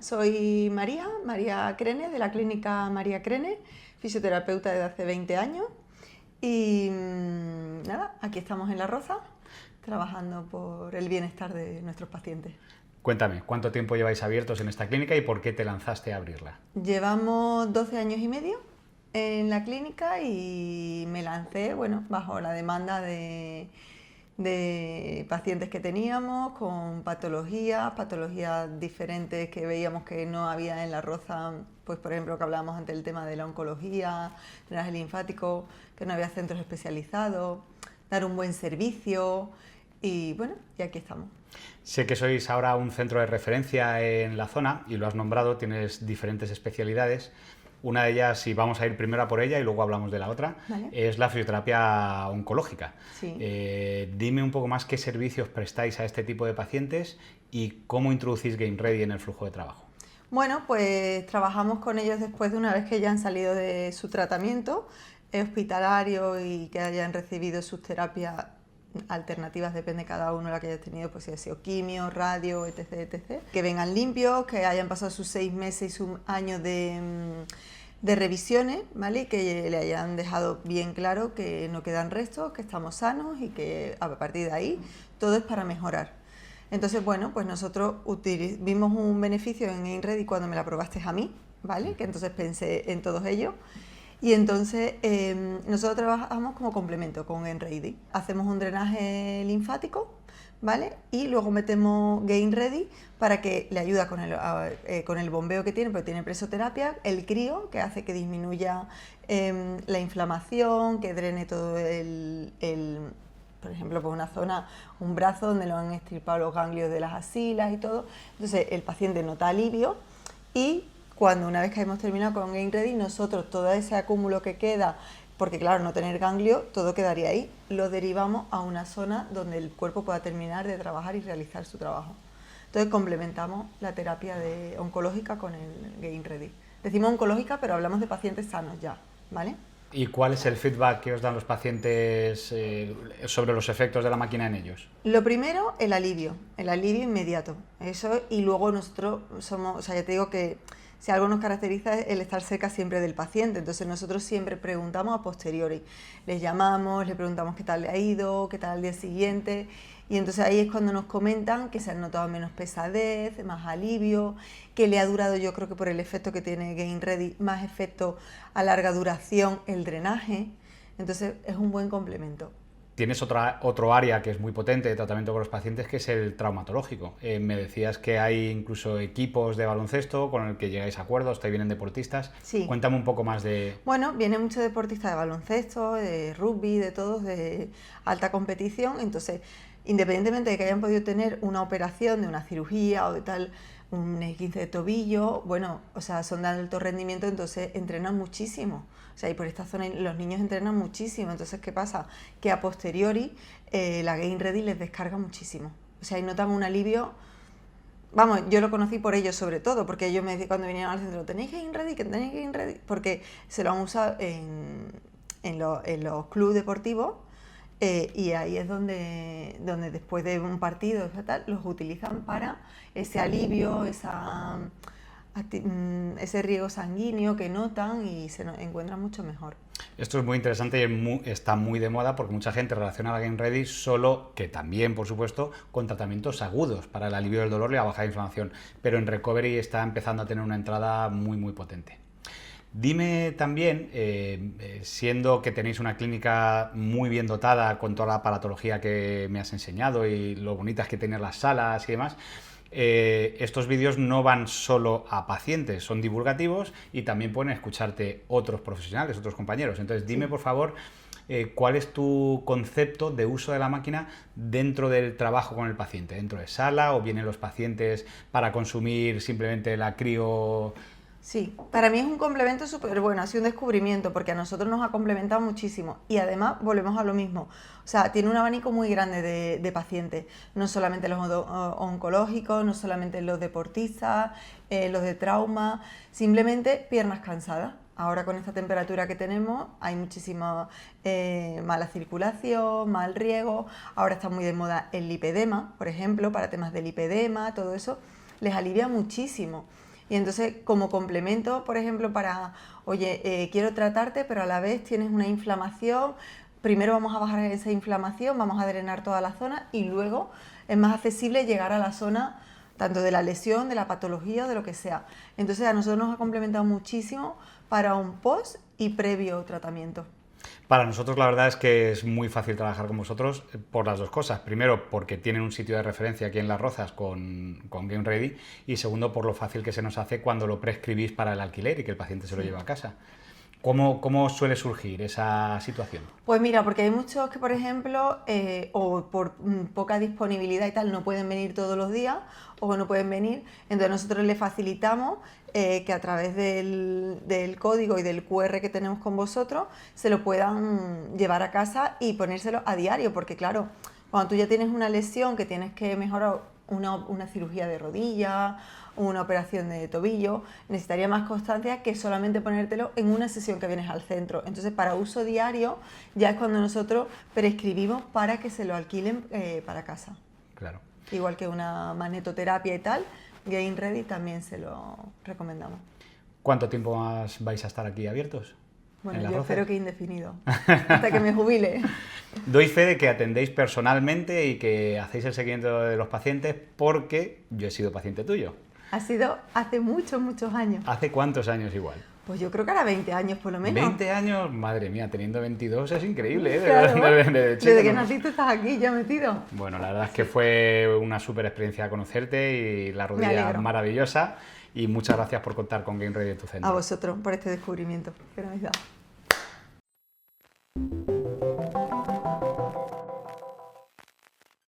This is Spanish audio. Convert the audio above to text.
Soy María Crene, de la clínica María Crene, fisioterapeuta desde hace 20 años y nada, aquí estamos en La Roza trabajando por el bienestar de nuestros pacientes. Cuéntame, ¿cuánto tiempo lleváis abiertos en esta clínica y por qué te lanzaste a abrirla? Llevamos 12 años y medio en la clínica y me lancé, bueno, bajo la demanda de pacientes que teníamos con patologías diferentes que veíamos que no había en La Roza, pues por ejemplo que hablábamos antes del tema de la oncología, drenaje linfático, que no había centros especializados, dar un buen servicio y bueno, y aquí estamos. Sé que sois ahora un centro de referencia en la zona y lo has nombrado, tienes diferentes especialidades. Una de ellas, y vamos a ir primero a por ella y luego hablamos de la otra, ¿Vale? es la fisioterapia oncológica. Sí. Dime un poco más qué servicios prestáis a este tipo de pacientes y cómo introducís GameReady en el flujo de trabajo. Bueno, pues trabajamos con ellos después de una vez que ya han salido de su tratamiento hospitalario y que hayan recibido sus terapias alternativas, depende cada uno la que haya tenido, pues si ha sido quimio, radio, etc, etc. Que vengan limpios, que hayan pasado sus 6 meses y su año de revisiones, ¿vale? Y que le hayan dejado bien claro que no quedan restos, que estamos sanos y que a partir de ahí todo es para mejorar. Entonces, bueno, pues nosotros vimos un beneficio en GameReady cuando me la probaste a mí, ¿vale? Que entonces pensé en todos ellos. Y entonces nosotros trabajamos como complemento con GameReady. Hacemos un drenaje linfático, ¿vale? Y luego metemos GameReady para que le ayuda con el bombeo que tiene, porque tiene presoterapia, el crío, que hace que disminuya la inflamación, que drene todo por ejemplo, por una zona, un brazo donde lo han extirpado los ganglios de las axilas y todo. Entonces el paciente nota alivio y una vez que hemos terminado con GameReady, nosotros todo ese acúmulo que queda, porque claro, no tener ganglio, todo quedaría ahí, lo derivamos a una zona donde el cuerpo pueda terminar de trabajar y realizar su trabajo. Entonces complementamos la terapia oncológica con el GameReady. Decimos oncológica, pero hablamos de pacientes sanos ya, ¿vale? ¿Y cuál es el feedback que os dan los pacientes sobre los efectos de la máquina en ellos? Lo primero, el alivio inmediato. Eso, y luego nosotros somos, o sea, ya te digo que si algo nos caracteriza es el estar cerca siempre del paciente, entonces nosotros siempre preguntamos a posteriori, les llamamos, le preguntamos qué tal le ha ido, qué tal al día siguiente, y entonces ahí es cuando nos comentan que se han notado menos pesadez, más alivio, que le ha durado, yo creo que por el efecto que tiene GameReady, más efecto a larga duración el drenaje, entonces es un buen complemento. Tienes otro área que es muy potente de tratamiento con los pacientes, que es el traumatológico. Me decías que hay incluso equipos de baloncesto con el que llegáis a acuerdos, te vienen deportistas. Sí. Cuéntame un poco más de... Bueno, vienen muchos deportistas de baloncesto, de rugby, de todos, de alta competición. Entonces, independientemente de que hayan podido tener una operación de una cirugía o de tal, un esguince de tobillo, bueno, o sea, son de alto rendimiento, entonces entrenan muchísimo. O sea, y por esta zona los niños entrenan muchísimo. Entonces, ¿qué pasa? Que a posteriori la GameReady les descarga muchísimo. O sea, y notan un alivio. Vamos, yo lo conocí por ellos sobre todo, porque ellos me decían cuando vinieron al centro, ¿tenéis GameReady? ¿Que tenéis GameReady? Porque se lo han usado en los clubes deportivos y ahí es donde después de un partido los utilizan para ese alivio, ese riego sanguíneo que notan y se encuentran mucho mejor. Esto es muy interesante y está muy de moda porque mucha gente relaciona la GameReady solo, que también, por supuesto, con tratamientos agudos para el alivio del dolor y la baja de inflamación, pero en recovery está empezando a tener una entrada muy, muy potente. Dime también, siendo que tenéis una clínica muy bien dotada con toda la aparatología que me has enseñado y lo bonitas que tienen las salas y demás, estos vídeos no van solo a pacientes, son divulgativos y también pueden escucharte otros profesionales, otros compañeros. Entonces, dime por favor, ¿cuál es tu concepto de uso de la máquina dentro del trabajo con el paciente? ¿Dentro de sala o vienen los pacientes para consumir simplemente la crio? Sí, para mí es un complemento súper bueno, ha sido un descubrimiento porque a nosotros nos ha complementado muchísimo y además volvemos a lo mismo, o sea, tiene un abanico muy grande de pacientes, no solamente los oncológicos, no solamente los deportistas, los de trauma, simplemente piernas cansadas. Ahora con esta temperatura que tenemos hay muchísima mala circulación, mal riego, ahora está muy de moda el lipedema, por ejemplo, para temas de lipedema, todo eso les alivia muchísimo. Y entonces, como complemento, por ejemplo, para, oye, quiero tratarte, pero a la vez tienes una inflamación, primero vamos a bajar esa inflamación, vamos a drenar toda la zona y luego es más accesible llegar a la zona tanto de la lesión, de la patología o de lo que sea. Entonces, a nosotros nos ha complementado muchísimo para un post y previo tratamiento. Para nosotros la verdad es que es muy fácil trabajar con vosotros por las dos cosas. Primero, porque tienen un sitio de referencia aquí en Las Rozas con Game Ready, y segundo, por lo fácil que se nos hace cuando lo prescribís para el alquiler y que el paciente se lo lleva a casa. ¿Cómo suele surgir esa situación? Pues mira, porque hay muchos que, por ejemplo, o por poca disponibilidad y tal, no pueden venir todos los días o no pueden venir. Entonces nosotros les facilitamos que a través del código y del QR que tenemos con vosotros se lo puedan llevar a casa y ponérselo a diario. Porque claro, cuando tú ya tienes una lesión que tienes que mejorar una cirugía de rodilla, una operación de tobillo, necesitaría más constancia que solamente ponértelo en una sesión que vienes al centro. Entonces, para uso diario, ya es cuando nosotros prescribimos para que se lo alquilen para casa. Claro. Igual que una magnetoterapia y tal, Game Ready también se lo recomendamos. ¿Cuánto tiempo más vais a estar aquí abiertos? Bueno, yo espero que indefinido, hasta que me jubile. Doy fe de que atendéis personalmente y que hacéis el seguimiento de los pacientes porque yo he sido paciente tuyo. Ha sido hace muchos, muchos años. ¿Hace cuántos años igual? Pues yo creo que ahora 20 años por lo menos. 20 años, madre mía, teniendo 22 es increíble, ¿eh? Claro. Desde que ¿no? naciste estás aquí ya metido. Bueno, la verdad es que fue una súper experiencia conocerte y la rodilla maravillosa. Y muchas gracias por contar con Game Ready en tu centro. A vosotros por este descubrimiento que nos habéis dado.